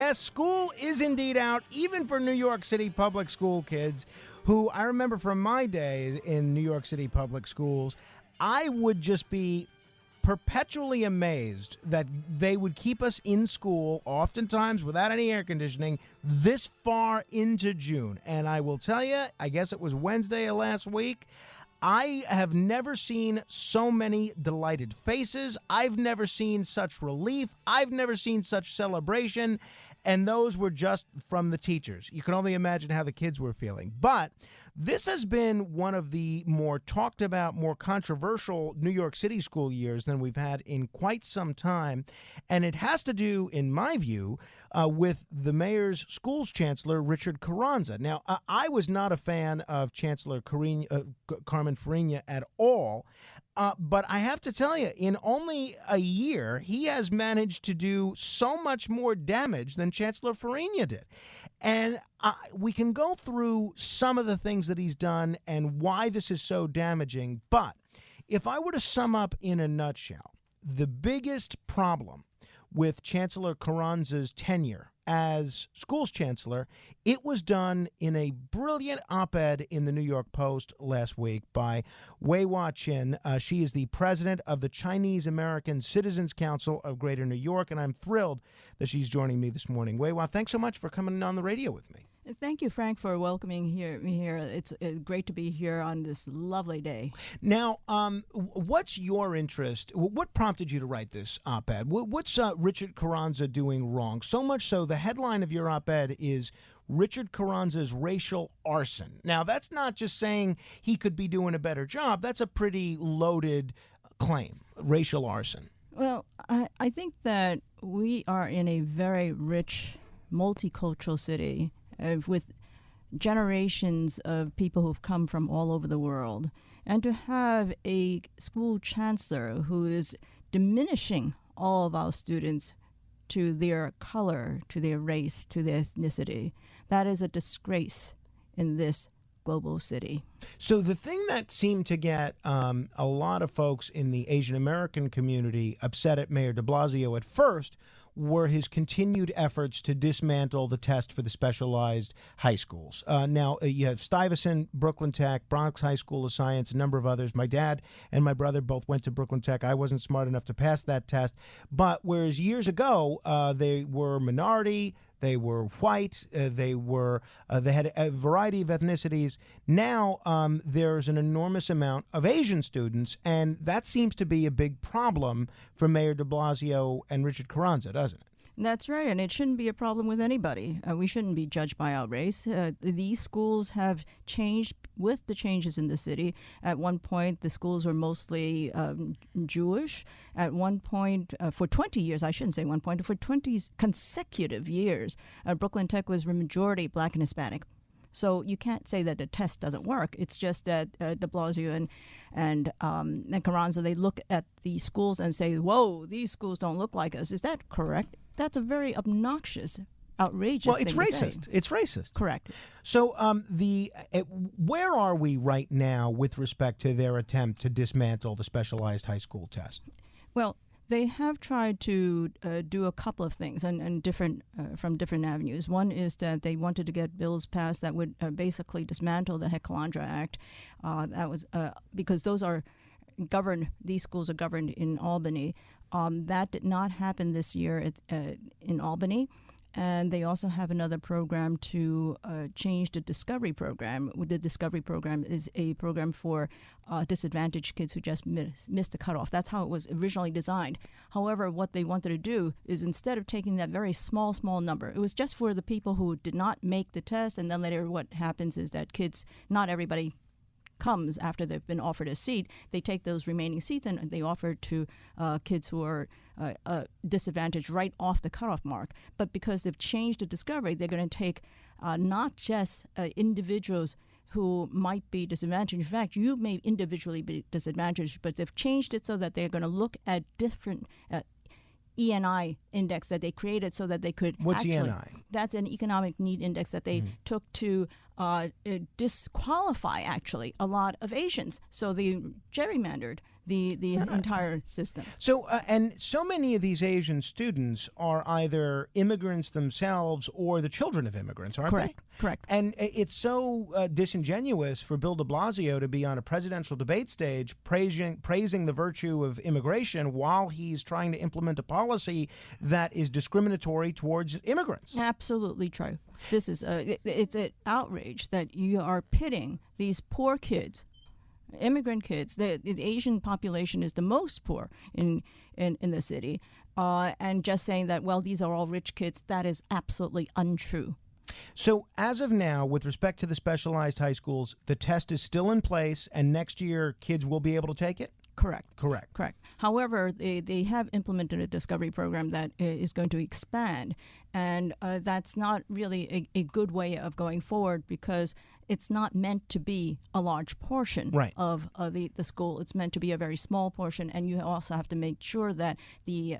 Yes, school is indeed out, even for New York City public school kids who I remember from my days in New York City public schools, I would just be perpetually amazed that they would keep us in school, oftentimes without any air conditioning, this far into June. And I will tell you, I guess it was Wednesday of last week, I have never seen so many delighted faces. I've never seen such relief. I've never seen such celebration. And those were just from the teachers. You can only imagine how the kids were feeling. But this has been one of the more talked about, more controversial New York City school years than we've had in quite some time. And it has to do, in my view, with the mayor's schools chancellor, Richard Carranza. Now, I was not a fan of Chancellor Carmen Farina at all. But I have to tell you, in only a year, he has managed to do so much more damage than Chancellor Farina did. And we can go through some of the things that he's done and why this is so damaging. But if I were to sum up in a nutshell, the biggest problem with Chancellor Carranza's tenure as schools chancellor, it was done in a brilliant op-ed in the New York Post last week by Wei Hua-chin. She is the president of the Chinese American Citizens Council of Greater New York, and I'm thrilled that she's joining me this morning. Wei Hua, thanks so much for coming on the radio with me. Thank you, Frank, for welcoming me here. It's great to be here on this lovely day. Now, what's your interest? What prompted you to write this op-ed? What's Richard Carranza doing wrong? So much so, the headline of your op-ed is Richard Carranza's racial arson. Now, that's not just saying he could be doing a better job. That's a pretty loaded claim, racial arson. Well, I think that we are in a very rich, multicultural city with generations of people who've come from all over the world. And to have a school chancellor who is diminishing all of our students to their color, to their race, to their ethnicity, that is a disgrace in this global city. So the thing that seemed to get a lot of folks in the Asian American community upset at Mayor de Blasio at first were his continued efforts to dismantle the test for the specialized high schools. Now, you have Stuyvesant, Brooklyn Tech, Bronx High School of Science, a number of others. My dad and my brother both went to Brooklyn Tech. I wasn't smart enough to pass that test. But whereas years ago, they were minority, they were white, they had a variety of ethnicities. Now there's an enormous amount of Asian students, and that seems to be a big problem for Mayor de Blasio and Richard Carranza, doesn't it? That's right, and it shouldn't be a problem with anybody. We shouldn't be judged by our race. These schools have changed with the changes in the city. At one point, the schools were mostly Jewish. At one point, for 20 years, I shouldn't say one point, for 20 consecutive years, Brooklyn Tech was majority Black and Hispanic. So you can't say that the test doesn't work. It's just that de Blasio and Carranza, they look at the schools and say, whoa, these schools don't look like us. Is that correct? That's a very obnoxious, outrageous thing to say. Well, it's racist. It's racist. Correct. So where are we right now with respect to their attempt to dismantle the specialized high school test? Well, they have tried to do a couple of things and different from different avenues. One is that they wanted to get bills passed that would basically dismantle the Hecklandra Act. That was because those are governed. These schools are governed in Albany. That did not happen this year in Albany. And they also have another program to change the Discovery Program. The Discovery Program is a program for disadvantaged kids who just missed the cutoff. That's how it was originally designed. However, what they wanted to do is instead of taking that very small number, it was just for the people who did not make the test. And then later what happens is that kids, not everybody comes after they've been offered a seat. They take those remaining seats and they offer to kids who are disadvantaged right off the cutoff mark. But because they've changed the Discovery, they're going to take not just individuals who might be disadvantaged. In fact, you may individually be disadvantaged, but they've changed it so that they're going to look at different ENI index that they created so that they could What's actually... ENI? That's an economic need index that they took to disqualify, actually, a lot of Asians. So they gerrymandered the entire system. So, and so many of these Asian students are either immigrants themselves or the children of immigrants, aren't they? Correct. And it's so disingenuous for Bill de Blasio to be on a presidential debate stage praising the virtue of immigration while he's trying to implement a policy that is discriminatory towards immigrants. Absolutely true. This is it's an outrage that you are pitting these poor kids, immigrant kids. The Asian population is the most poor in the city, and just saying that, well, these are all rich kids, that is absolutely untrue. So as of now, with respect to the specialized high schools, the test is still in place, and next year kids will be able to take it? Correct. Correct. However, they have implemented a discovery program that is going to expand, and that's not really a good way of going forward because it's not meant to be a large portion of the school. It's meant to be a very small portion, and you also have to make sure that the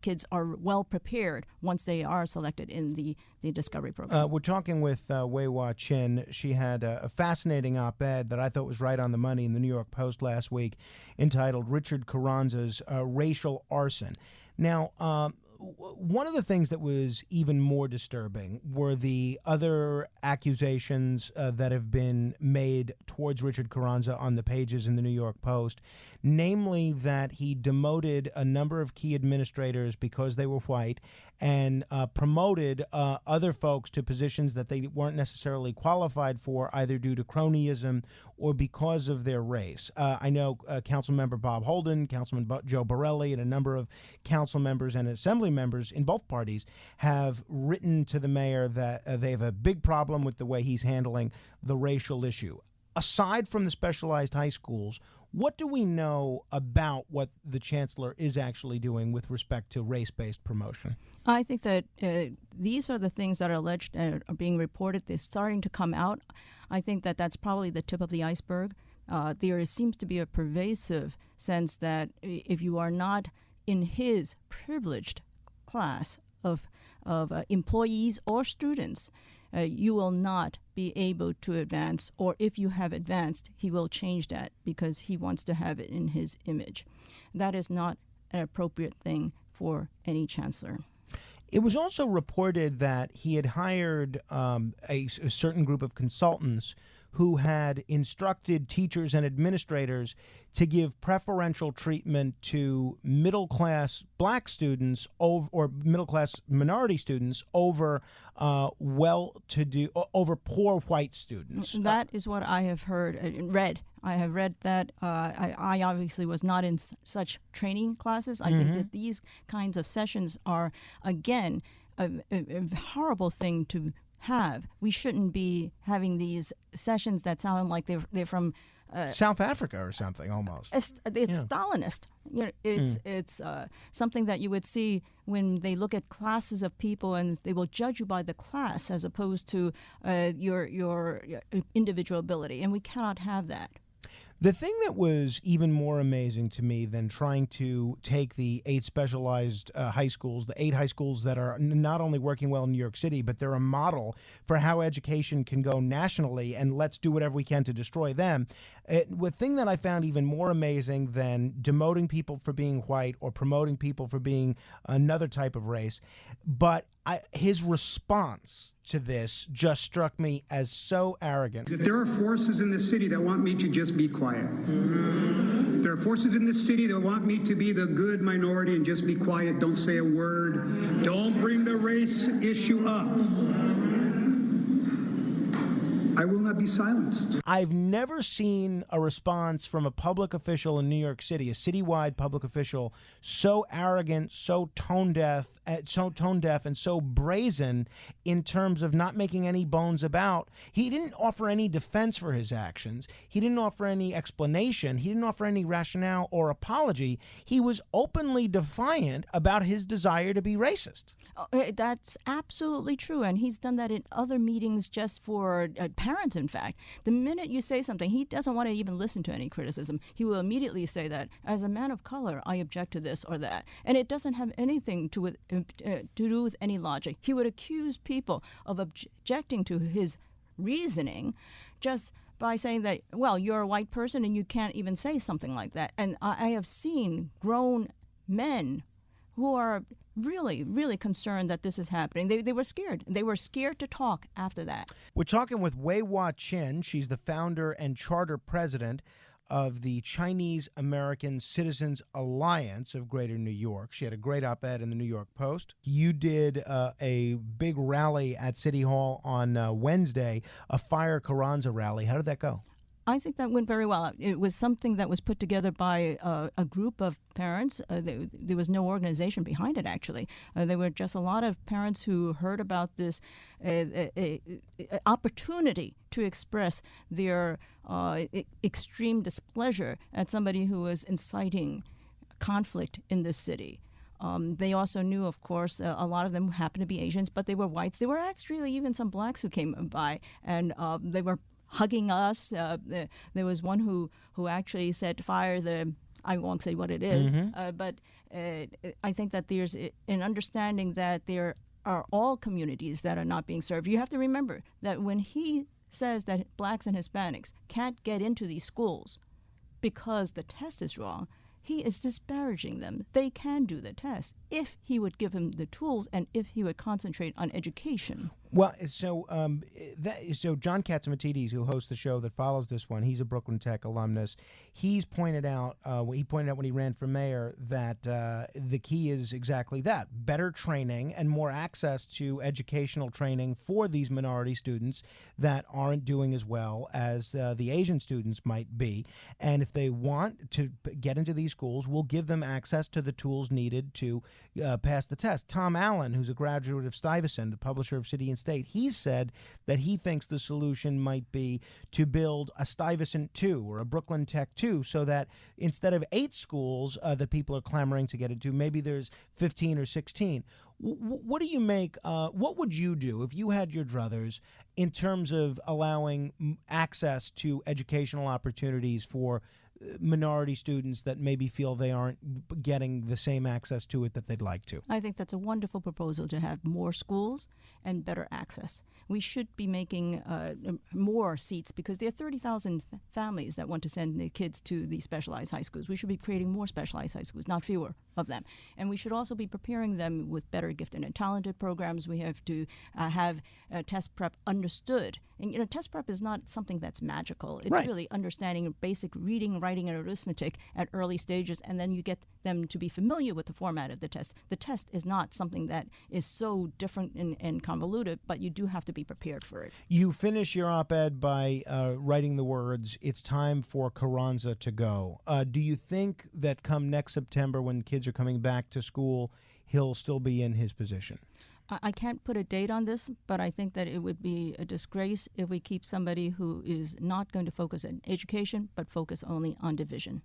kids are well prepared once they are selected in the discovery program. We're talking with Wei Hua Chin. She had a fascinating op-ed that I thought was right on the money in the New York Post last week, entitled Richard Carranza's Racial Arson. Now, one of the things that was even more disturbing were the other accusations that have been made towards Richard Carranza on the pages in the New York Post, namely that he demoted a number of key administrators because they were white and promoted other folks to positions that they weren't necessarily qualified for, either due to cronyism or because of their race. I know Councilmember Bob Holden, Councilman Joe Borelli, and a number of council members and assembly members in both parties have written to the mayor that they have a big problem with the way he's handling the racial issue. Aside from the specialized high schools, what do we know about what the chancellor is actually doing with respect to race-based promotion? I think that these are the things that are alleged and are being reported. They're starting to come out. I think that that's probably the tip of the iceberg. There seems to be a pervasive sense that if you are not in his privileged class of employees or students, you will not be able to advance, or if you have advanced, he will change that because he wants to have it in his image. That is not an appropriate thing for any chancellor. It was also reported that he had hired a certain group of consultants who had instructed teachers and administrators to give preferential treatment to middle-class black students or middle-class minority students over well-to-do, over poor white students. That is what I have heard and read. I have read that. I obviously was not in such training classes. I think that these kinds of sessions are, again, a horrible thing to have. We shouldn't be having these sessions that sound like they're from South Africa or something, almost. It's Stalinist. It's something that you would see when they look at classes of people, and they will judge you by the class as opposed to your individual ability, and we cannot have that. The thing that was even more amazing to me than trying to take the 8 specialized high schools, the 8 high schools that are not only working well in New York City, but they're a model for how education can go nationally, and let's do whatever we can to destroy them. The thing that I found even more amazing than demoting people for being white or promoting people for being another type of race, but his response to this just struck me as so arrogant. That there are forces in this city that want me to just be quiet. There are forces in this city that want me to be the good minority and just be quiet, don't say a word, don't bring the race issue up. I will not be silenced. I've never seen a response from a public official in New York City, a citywide public official, so arrogant, so tone deaf, and so brazen in terms of not making any bones about. He didn't offer any defense for his actions. He didn't offer any explanation. He didn't offer any rationale or apology. He was openly defiant about his desire to be racist. That's absolutely true, and he's done that in other meetings just for parents, in fact. The minute you say something, he doesn't want to even listen to any criticism. He will immediately say that, as a man of color, I object to this or that. And it doesn't have anything to to do with any logic. He would accuse people of objecting to his reasoning just by saying that, well, you're a white person and you can't even say something like that. And I have seen grown men who are really, really concerned that this is happening. They were scared. They were scared to talk after that. We're talking with Wei Hua Chin. She's the founder and charter president of the Chinese American Citizens Alliance of Greater New York. She had a great op-ed in the New York Post. You did a big rally at City Hall on Wednesday, a Fire Carranza rally. How did that go? I think that went very well. It was something that was put together by a group of parents. There was no organization behind it, actually. There were just a lot of parents who heard about this opportunity to express their extreme displeasure at somebody who was inciting conflict in the city. They also knew, of course, a lot of them happened to be Asians, but they were whites. There were actually even some blacks who came by, and they were hugging us. There was one who actually said, fire the, I won't say what it is, but I think that there's an understanding that there are all communities that are not being served. You have to remember that when he says that blacks and Hispanics can't get into these schools because the test is wrong, he is disparaging them. They can do the test if he would give them the tools and if he would concentrate on education. Well, so John Catsimatidis, who hosts the show that follows this one, he's a Brooklyn Tech alumnus. He's pointed out, when he ran for mayor, that the key is exactly that: better training and more access to educational training for these minority students that aren't doing as well as the Asian students might be. And if they want to get into these schools, we'll give them access to the tools needed to pass the test. Tom Allen, who's a graduate of Stuyvesant, the publisher of City and State, he said that he thinks the solution might be to build a Stuyvesant 2 or a Brooklyn Tech 2, so that instead of 8 schools that people are clamoring to get into, maybe there's 15 or 16. What do you make? What would you do if you had your druthers in terms of allowing access to educational opportunities for minority students that maybe feel they aren't getting the same access to it that they'd like to? I think that's a wonderful proposal, to have more schools and better access. We should be making more seats, because there are 30,000 families that want to send their kids to these specialized high schools. We should be creating more specialized high schools, not fewer of them. And we should also be preparing them with better gifted and talented programs. We have to have test prep understood. And, test prep is not something that's magical. It's really understanding basic reading, writing, and arithmetic at early stages, and then you get them to be familiar with the format of the test. The test is not something that is so different and convoluted, but you do have to be prepared for it. You finish your op-ed by writing the words, "It's time for Carranza to go." Do you think that come next September, when kids are coming back to school, he'll still be in his position? I can't put a date on this, but I think that it would be a disgrace if we keep somebody who is not going to focus on education, but focus only on division.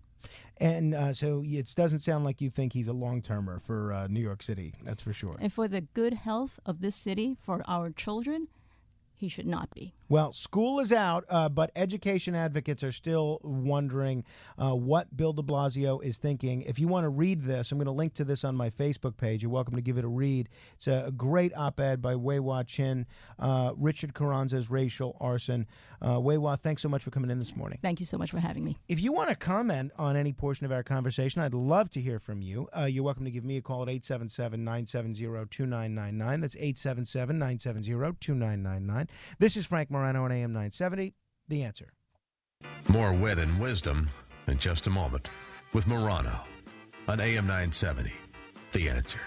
And so it doesn't sound like you think he's a long-termer for New York City, that's for sure. And for the good health of this city, for our children, he should not be. Well, school is out, but education advocates are still wondering what Bill de Blasio is thinking. If you want to read this, I'm going to link to this on my Facebook page. You're welcome to give it a read. It's a great op-ed by Wei Hua Chin, Richard Carranza's Racial Arson. Wei Hua, thanks so much for coming in this morning. Thank you so much for having me. If you want to comment on any portion of our conversation, I'd love to hear from you. You're welcome to give me a call at 877-970-2999. That's 877-970-2999. This is Frank Morano on AM 970, The Answer. More wit and wisdom in just a moment with Morano on AM 970, The Answer.